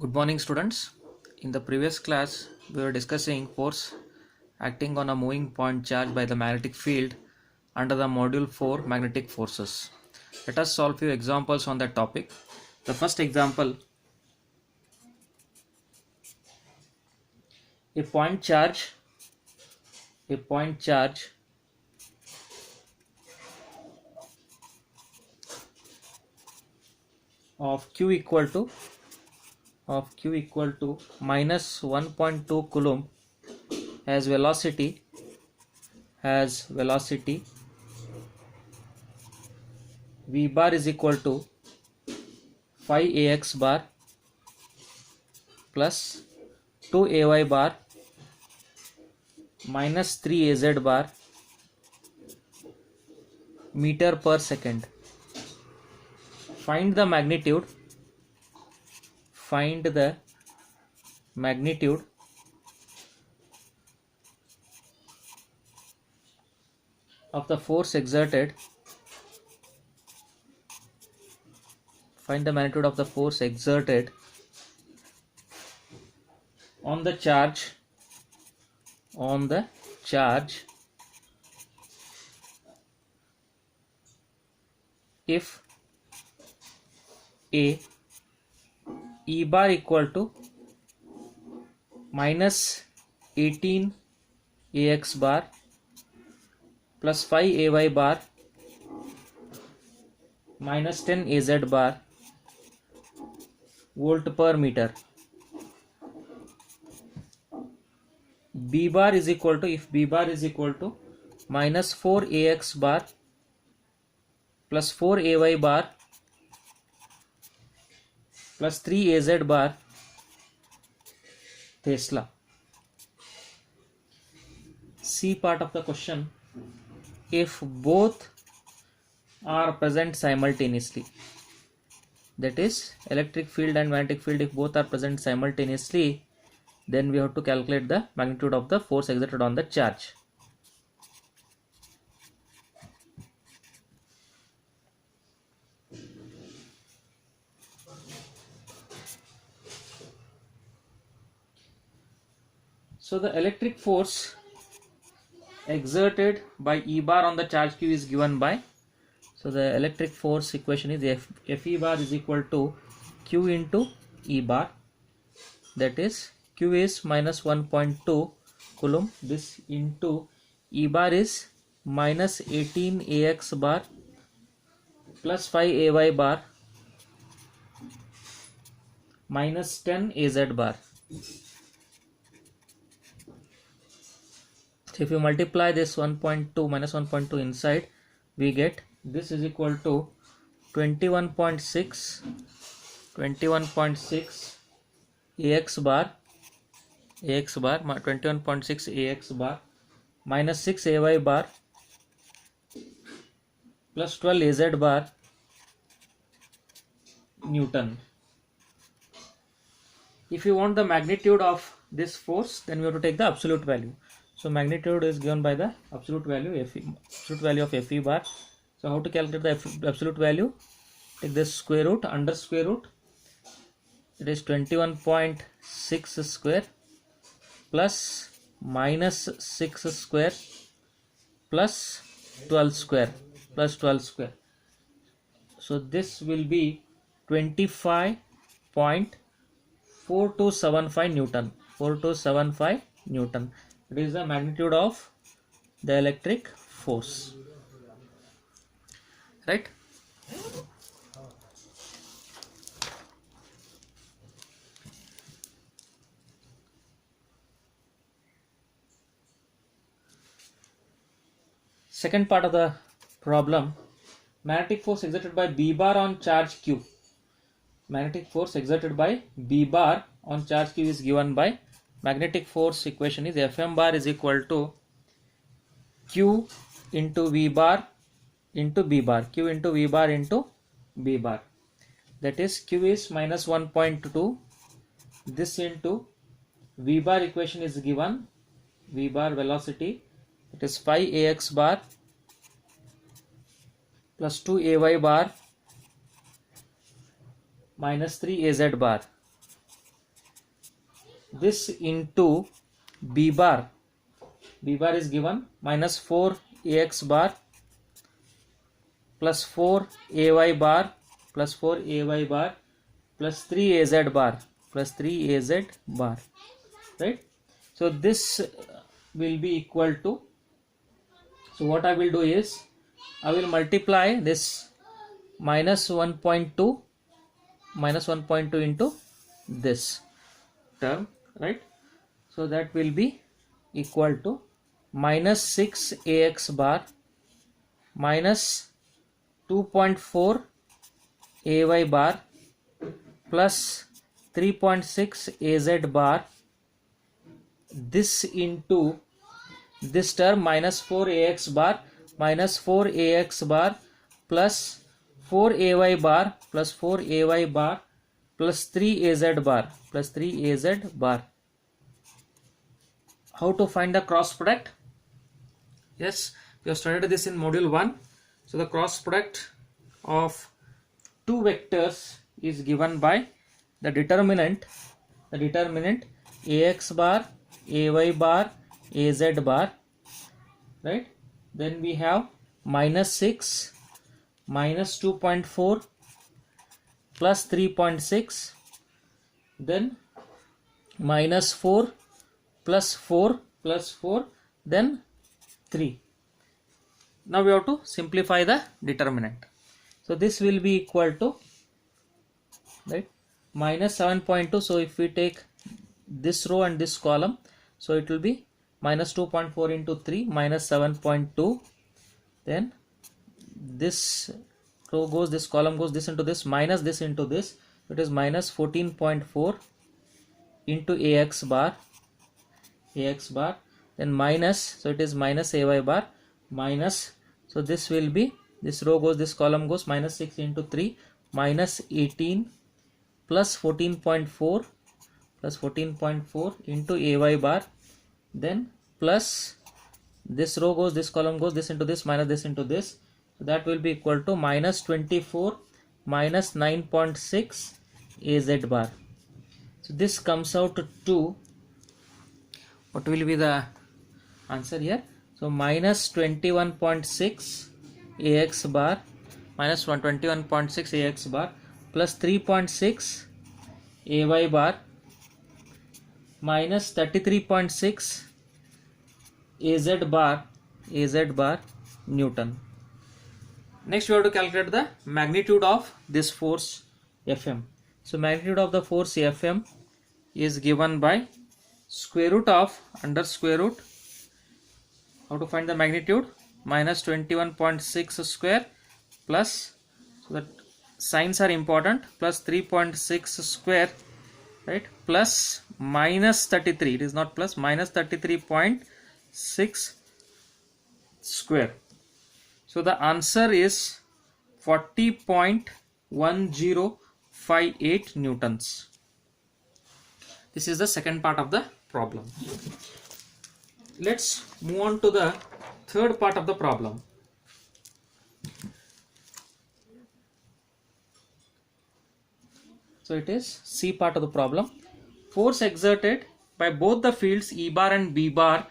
Good morning, students. In the previous class, we were discussing force acting on a moving point charge by the magnetic field under the module 4 magnetic forces. Let us solve few examples on that topic. The first example, a point charge of q equal to minus 1.2 coulomb has velocity v bar is equal to 5 ax bar plus 2 ay bar minus 3 az bar meter per second. Find the magnitude of the force exerted on the charge if a e bar equal to minus 18 ax bar plus 5 ay bar minus 10 az bar volt per meter. B bar is equal to minus 4 ax bar plus 4 ay bar plus 3 az bar Tesla. C part of the question, if both are present simultaneously, that is electric field and magnetic field, if both are present simultaneously, then we have to calculate the magnitude of the force exerted on the charge. So the electric force exerted by E bar on the charge Q is given by, so the electric force equation is F E bar is equal to Q into E bar, that is Q is minus 1.2 coulomb, this into E bar is minus 18 ax bar plus 5 ay bar minus 10 az bar. So if you multiply this 1.2 minus 1.2 inside, we get this is equal to 21.6 ax bar 21.6 ax bar minus 6 ay bar plus 12 az bar Newton. If you want the magnitude of this force, then we have to take the absolute value. So magnitude is given by the absolute value of Fe bar. So how to calculate the absolute value? Take the square root, under square root, it is 21.6 square plus minus 6 square plus 12 square. So this will be 25.4275 Newton. It is the magnitude of the electric force, right? Second part of the problem, magnetic force exerted by B bar on charge Q. Magnetic force exerted by B bar on charge Q is given by, magnetic force equation is Fm bar is equal to Q into V bar into B bar, Q into V bar into B bar, that is Q is minus 1.2, this into V bar equation is given, V bar velocity, it is 5 ax bar plus 2 ay bar minus 3 az bar. this into b bar. B bar is given minus 4 ax bar plus 4 ay bar plus 4 ay bar plus 3 az bar plus 3 az bar, right? So this will be equal to, so what I will do is I will multiply this minus 1.2 into this term, right? So that will be equal to minus 6 ax bar minus 2.4 ay bar plus 3.6 az bar, this into this term minus 4 ax bar minus 4 ax bar plus 4 ay bar plus 4 ay bar plus 3 az bar plus 3 az bar. How to find the cross product? Yes, we have studied this in module 1. So the cross product of two vectors is given by the determinant ax bar, ay bar, az bar, right? Then we have minus 6 minus 2.4 plus 3.6, then minus 4 plus 4 plus 4, then 3. Now we have to simplify the determinant. So this will be equal to, right, minus 7.2. So if we take this row and this column, so it will be minus 2.4 into 3 minus 7.2. Then this row goes, this column goes, this into this, minus this into this. It is minus 14.4 into ax bar, then minus, so it is minus ay bar minus, so this will be, this row goes, this column goes, minus 6 into 3 minus 18 plus 14.4 into ay bar, then plus this row goes, this column goes, this into this, minus this into this, so that will be equal to minus 24 minus 9.6 az bar. So this comes out to, what will be the answer here? So minus 21.6 ax bar minus 21.6 ax bar plus 3.6 ay bar minus 33.6 az bar Newton. Next we have to calculate the magnitude of this force Fm. So magnitude of the force Fm is given by square root of, under square root, how to find the magnitude, minus 21.6 square plus, so that signs are important, plus 3.6 square, right, plus minus 33, it is not plus, minus 33.6 square. So the answer is 40.1058 newtons. This is the second part of the problem. Let's move on to the third part of the problem. So it is C part of the problem. Force exerted by both the fields E bar and B bar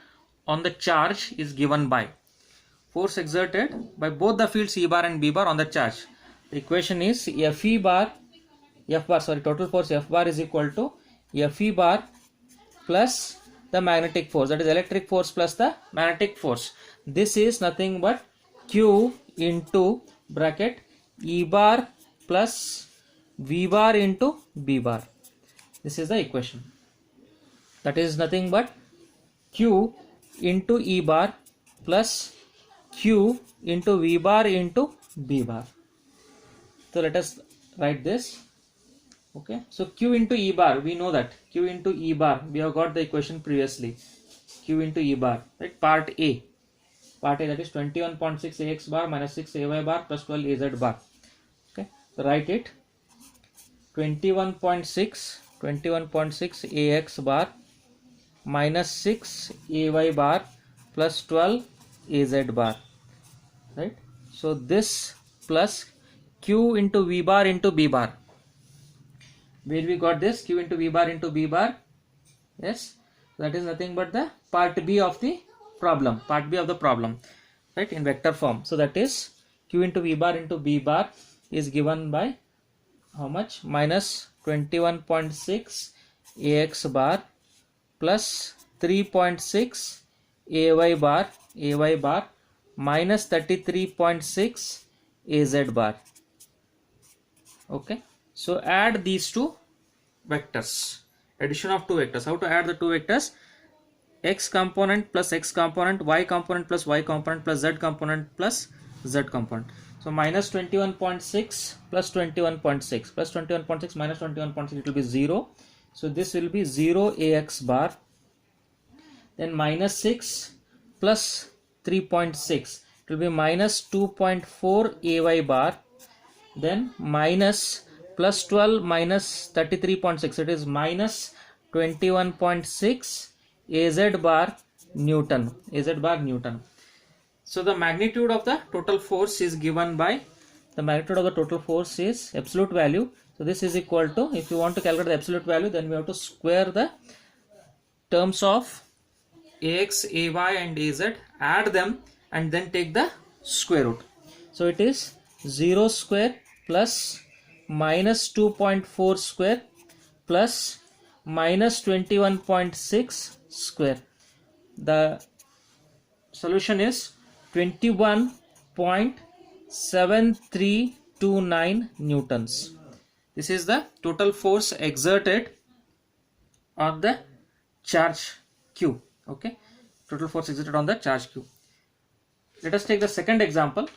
on the charge is given by. Force exerted by both the fields E bar and B bar on the charge. The equation is total force F bar is equal to Fe bar plus the magnetic force, that is electric force plus the magnetic force. This is nothing but Q into bracket E bar plus V bar into B bar. This is the equation. That is nothing but Q into E bar plus Q into V bar into B bar. So let us write this. Okay, so Q into E bar, we know that Q into E bar, we have got the equation previously. Q into E bar, right? Part A, that is 21.6 ax bar minus 6 ay bar plus 12 az bar. Okay, so write it, 21.6 ax bar minus 6 ay bar plus 12 az bar, right? So this plus Q into V bar into B bar. Where we got this? Q into V bar into B bar, Yes, that is nothing but the part B of the problem, right, in vector form. So that is q into v bar into b bar is given by how much? Minus 21.6 ax bar plus 3.6 ay bar minus 33.6 az bar. Okay, so add these two vectors, addition of two vectors. How to add the two vectors? X component plus x component, y component plus y component plus z component plus z component. So minus 21.6 plus 21.6 plus 21.6 minus 21.6, it will be 0. So this will be 0 ax bar. Then minus 6 plus 3.6, it will be minus 2.4 ay bar. Then minus plus 12 minus 33.6, it is minus 21.6 az bar Newton. So the magnitude of the total force is given by, the magnitude of the total force is absolute value. So this is equal to, if you want to calculate the absolute value, then we have to square the terms of ax, ay and az, add them and then take the square root. So it is 0 square plus minus 2.4 square plus minus 21.6 square. The solution is 21.7329 newtons. This is the total force exerted on the charge q. Okay, total force exerted on the charge q. Let us take the second example.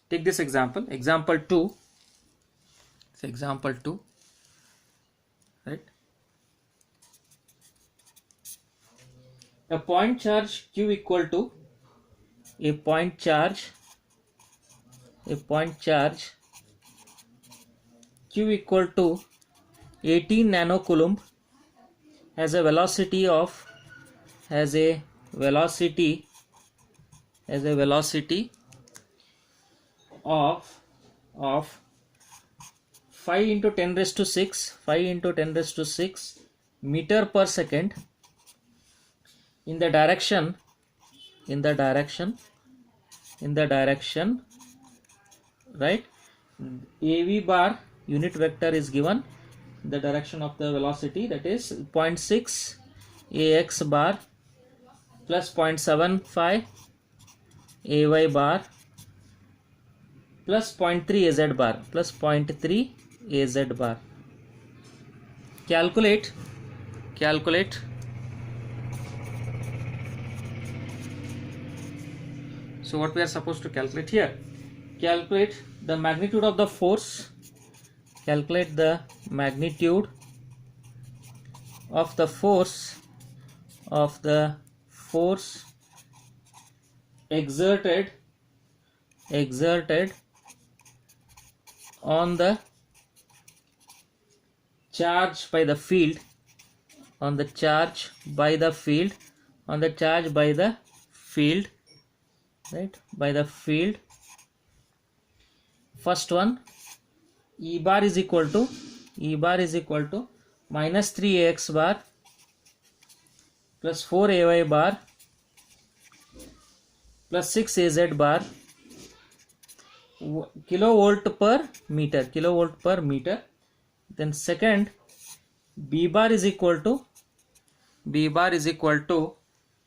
Take this example, example 2. It's example 2, right? A point charge q equal to a point charge q equal to 18 nanocoulomb has a velocity of 5 into 10 raised to 6 meter per second in the direction right. AV bar unit vector is given, the direction of the velocity, that is 0.6 ax bar plus 0.75 ay bar plus 0.3 az bar plus 0.3 az bar. Calculate. So what we are supposed to calculate here? Calculate the magnitude of the force. Calculate the magnitude of the force exerted on the charge by the field, right, by the field. First one, E bar is equal to minus 3 ax bar plus 4 ay bar plus 6 az bar kilovolt per meter. Then second, B bar is equal to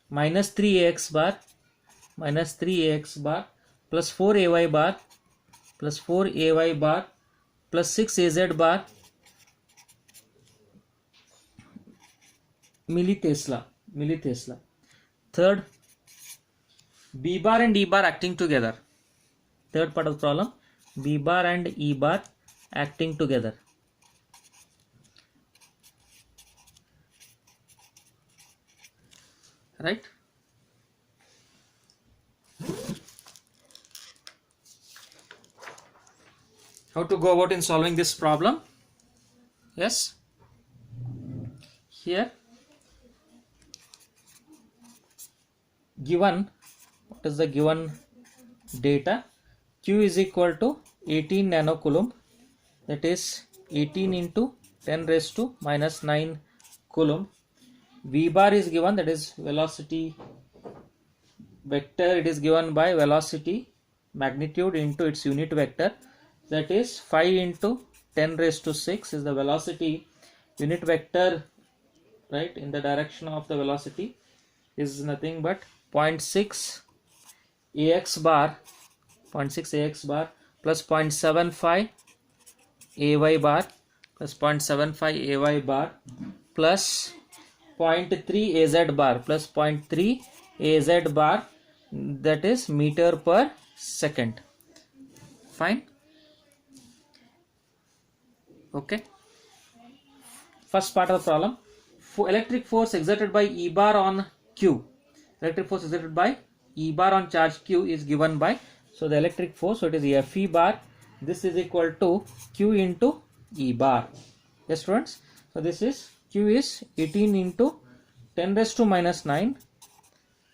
minus 3 ax bar plus 4 ay bar plus 6 az bar millitesla. Third, B bar and E bar acting together. Third part of the problem, B bar and E bar acting together. Right? How to go about in solving this problem? Yes. Here, given, what is the given data? Q is equal to 18 nanocoulomb that is 18 into 10 raised to minus 9 coulomb. V bar is given, that is velocity vector, it is given by velocity magnitude into its unit vector, that is 5 into 10 raised to 6 is the velocity unit vector, right, in the direction of the velocity is nothing but 0.6 ax bar, 0.6 ax bar plus 0.75 ay bar plus 0.75 ay bar plus 0.3 az bar plus 0.3 az bar, that is meter per second. Fine. Okay. First part of the problem. Electric force exerted by E bar on Q. Electric force exerted by E bar on charge Q is given by, so the electric force, so it is Fe bar. This is equal to Q into E bar. Yes, students. So this is Q is 18 into 10 raised to minus 9.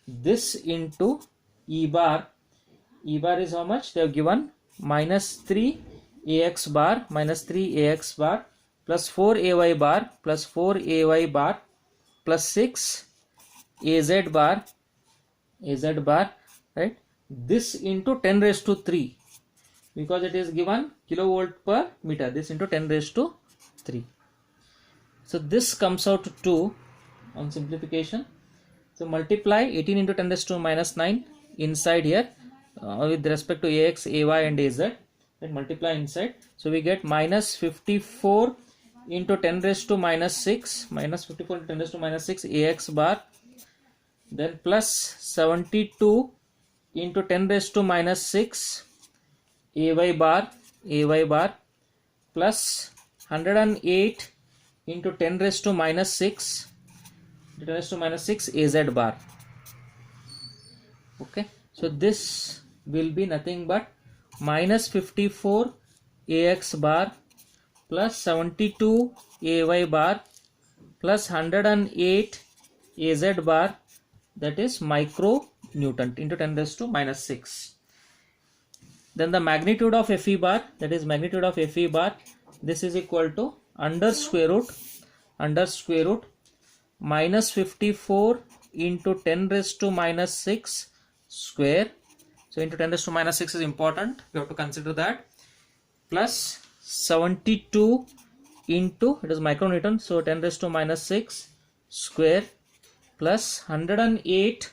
This into E bar. E bar is how much? They have given minus 3 ax bar, minus 3 ax bar plus 4 ay bar plus 4 ay bar plus 6 az bar, right? This into 10 raised to 3, because it is given kilovolt per meter, this into 10 raised to 3. So this comes out to 2 on simplification. So multiply 18 into 10 raised to minus 9 inside here with respect to ax, ay and az, then multiply inside. So we get minus 54 into 10 raised to minus 6, minus 54 into 10 raised to minus 6 ax bar, then plus 72 into 10 raised to minus 6 ay bar, plus 108 into 10 raised to minus 6, 10 raised to minus 6 az bar. Okay, so this will be nothing but minus 54 ax bar plus 72 ay bar plus 108 az bar, that is micro Newton into 10 raised to minus 6. Then the magnitude of Fe bar, that is magnitude of Fe bar, this is equal to under square root minus 54 into 10 raised to minus 6 square. So into 10 raised to minus 6 is important, you have to consider that, plus 72 into, it is micronewton, so 10 raised to minus 6 square plus 108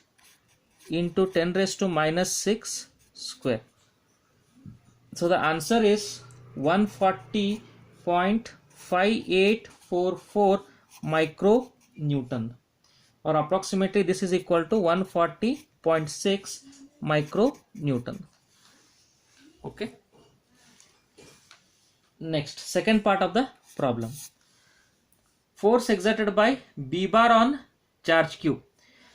into 10 raised to minus 6 square. So the answer is 140.5844 micro Newton, or approximately this is equal to 140.6 micro Newton. Okay. Next, second part of the problem. Force exerted by B bar on charge Q.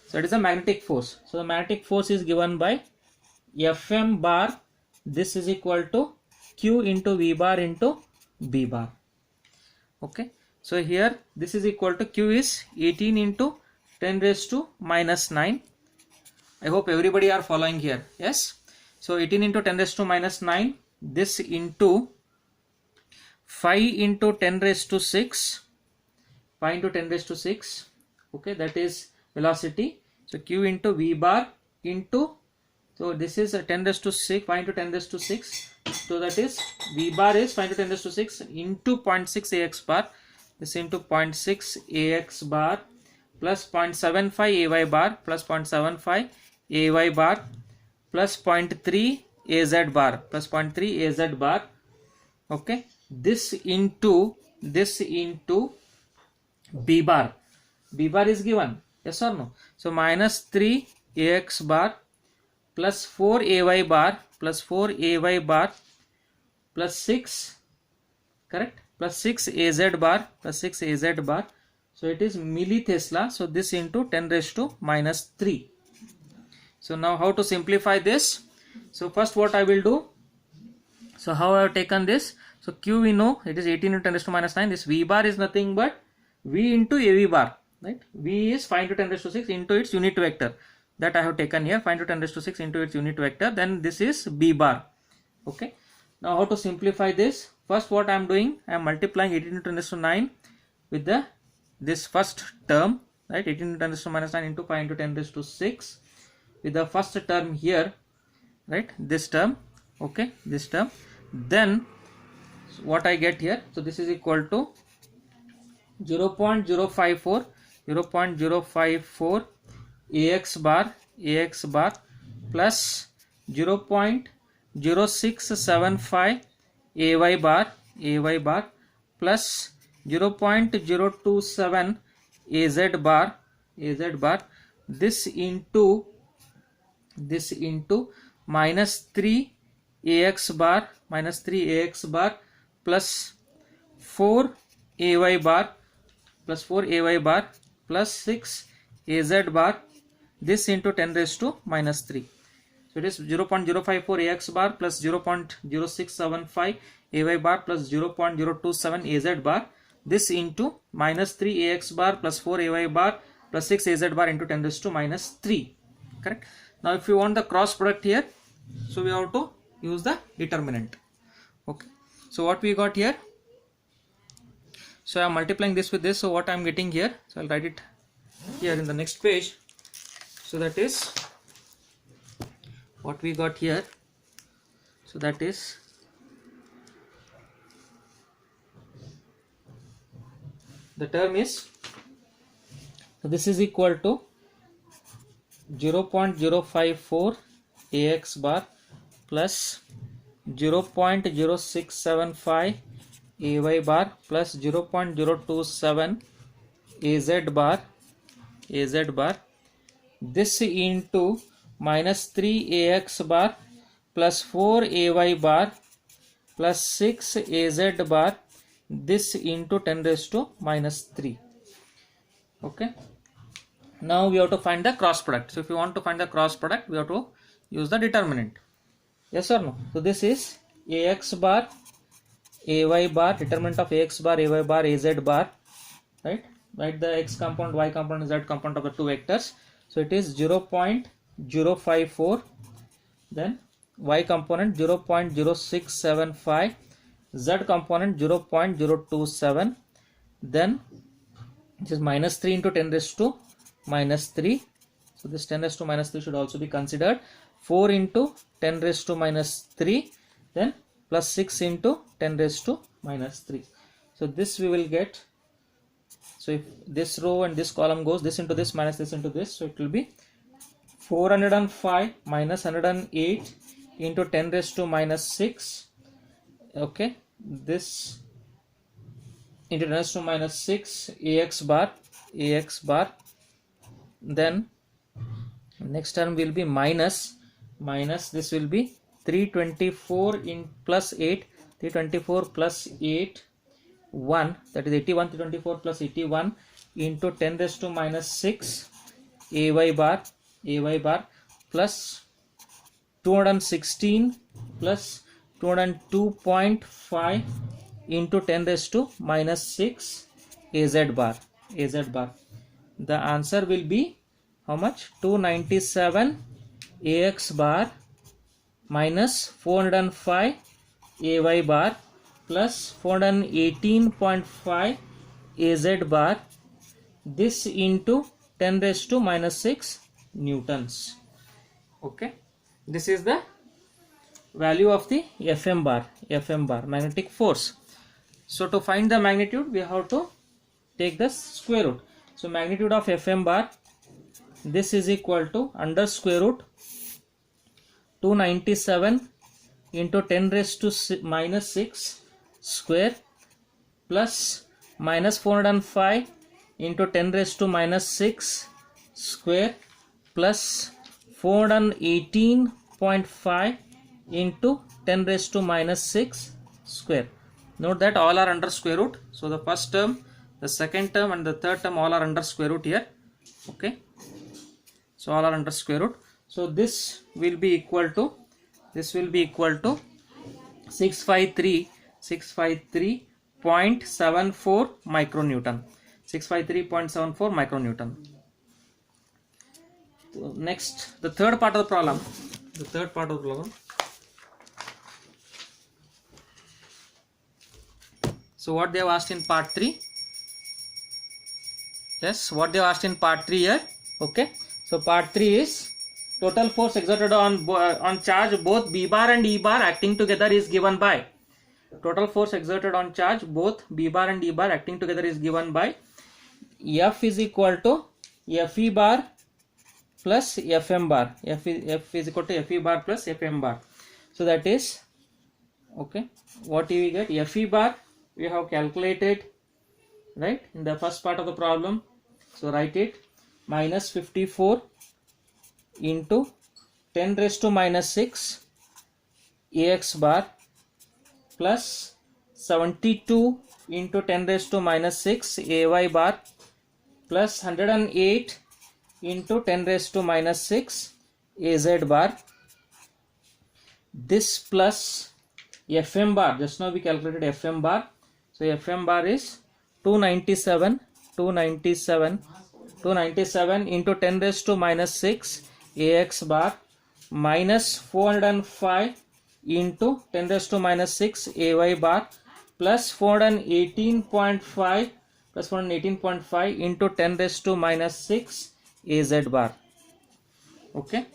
So it is a magnetic force. So the magnetic force is given by Fm bar. This is equal to Q into V bar into B bar. Okay. So here this is equal to Q is 18 into 10 raised to minus 9. I hope everybody are following here. Yes. So 18 into 10 raised to minus 9. This into 5 into 10 raised to 6. 5 into 10 raised to 6. Okay. That is velocity. So Q into V bar into, so this is 10 raised to 6, 5 into 10 raised to 6. So that is V bar is 5 into 10 raised to 6 into 0.6 ax bar. This into 0.6 ax bar plus 0.75 ay bar plus 0.75 ay bar plus 0.3 az bar plus 0.3 az bar. Okay, this into B bar. B bar is given, yes or no? So minus 3 ax bar plus 4 ay bar plus 4 ay bar plus 6, correct, plus 6 az bar plus 6 az bar. So it is millitesla. So this into 10 raised to minus 3. So now how to simplify this? So first what I will do, so how I have taken this, so Q we know it is 18 into 10 raised to minus 9. This V bar is nothing but V into AV bar, right? V is 5 into 10 raised to 6 into its unit vector, that I have taken here, 5 into 10 raised to 6 into its unit vector. Then this is B bar. Okay. Now how to simplify this? first what I am doing, I am multiplying 18 into 10 raised to 9 with this first term, right? 18 into 10 raised to minus 9 into 5 into 10 raised to 6 with the first term here, right? This term, okay, this term. Then what I get here, so this is equal to 0.054 ax bar plus 0.0675 ay bar plus 0.027 az bar this into minus 3 ax bar plus 4 ay bar plus 6 az bar, this into 10 raised to minus 3. So it is 0.054 ax bar plus 0.0675 ay bar plus 0.027 az bar, this into minus 3 ax bar plus 4 ay bar plus 6 az bar into 10 raised to minus 3. Correct. Now if you want the cross product here, so we have to use the determinant. Okay. So what we got here? So I am multiplying this with this. So what I am getting here? So I'll write it here in the next page. So that is what we got here. So that is the term is, so this is equal to 0.054 ax bar plus 0.0675 ay bar plus 0.027 az bar, this into minus 3 ax bar plus 4 ay bar plus 6 az bar, this into 10 raised to minus 3. Okay. Now we have to find the cross product. So if you want to find the cross product, we have to use the determinant. Yes or no? So this is ax bar ay bar, determinant of ax bar ay bar az bar, right? Write the x component, y component, z component of the two vectors. So it is 0.054, then y component 0.0675, z component 0.027, then this is minus 3 into 10 raised to minus 3. So this 10 raised to minus 3 should also be considered. 4 into 10 raised to minus 3, then plus 6 into 10 raised to minus 3. So this we will get. So if this row and this column goes, this into this minus this into this, so it will be 405 minus 108 into 10 raised to minus 6. Okay, this into 10 raised to minus 6 ax bar, then next term will be minus this will be 324 in plus 8, 324 plus 8 1, that is 81, 324 plus 81 into 10 raised to minus 6 ay bar plus 216 plus 202.5 into 10 raised to minus 6 az bar. The answer will be how much? 297 ax bar minus 405 ay bar plus 418.5 az bar, this into 10 raised to minus 6 newtons. Okay, this is the value of the Fm bar, magnetic force. So to find the magnitude, we have to take the square root. So magnitude of Fm bar, this is equal to under square root 297 into 10 raised to minus 6 square plus minus 405 into 10 raised to minus 6 square plus 418.5 into 10 raised to minus 6 square. Note that all are under square root. So the first term, the second term and the third term all are under square root here. Okay. So all are under square root. So this will be equal to 653.74 micronewton. 653.74 micronewton. So next, the third part of the problem. So what they have asked in part 3? Yes, what they have asked in part 3 here. Okay, so part 3 is total force exerted on charge both B bar and E bar acting together is given by. Total force exerted on charge both B bar and E bar acting together is given by F is equal to Fe bar plus Fm bar. F is equal to Fe bar plus Fm bar. So that is, okay, what do we get? Fe bar we have calculated, right, in the first part of the problem. So write it, minus 54 into 10 raised to minus 6 Ax bar plus 72 into 10 raised to minus 6 Ay bar plus 108 into 10 raised to minus 6 Az bar. This plus Fm bar, just now we calculated Fm bar. So Fm bar is 297 into 10 raised to minus 6 Ax bar minus 405 into 10 raised to minus 6 Ay bar plus 418.5 into 10 raised to minus 6 Az bar. Okay,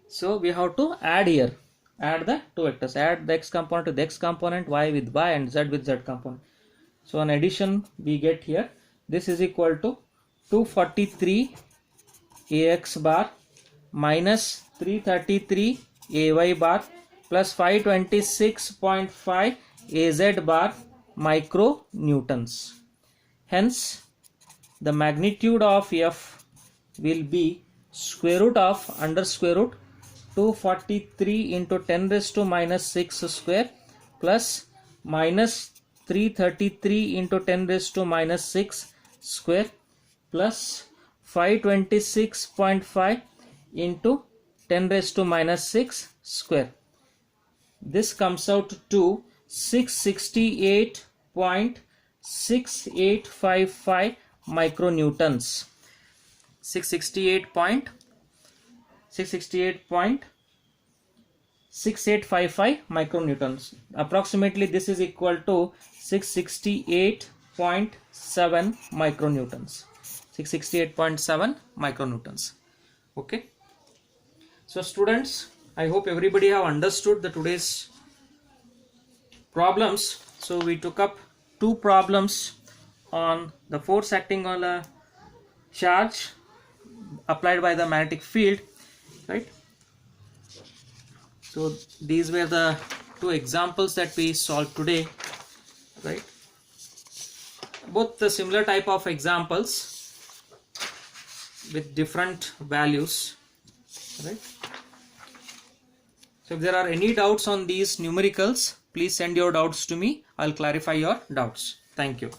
so we have to add here, add the two vectors, add the x component to the x component, y with y and z with z component. So on addition we get here, this is equal to 243 Ax bar minus 333 Ay bar plus 526.5 Az bar micronewtons. Hence the magnitude of F will be square root of under square root 243 into 10 raised to minus 6 square plus minus 333 into 10 raised to minus 6 square plus 526.5 into 10 raised to minus 6 square. This comes out to 668.6855 micronewtons. 668.6855 micronewtons. Approximately this is equal to 668.7 micronewtons. 668.7 micronewtons. Okay. So students, I hope everybody have understood the today's problems. So we took up two problems on the force acting on a charge applied by the magnetic field, right? So these were the two examples that we solved today, right? Both the similar type of examples with different values, right? So if there are any doubts on these numericals, please send your doubts to me. I'll clarify your doubts. Thank you.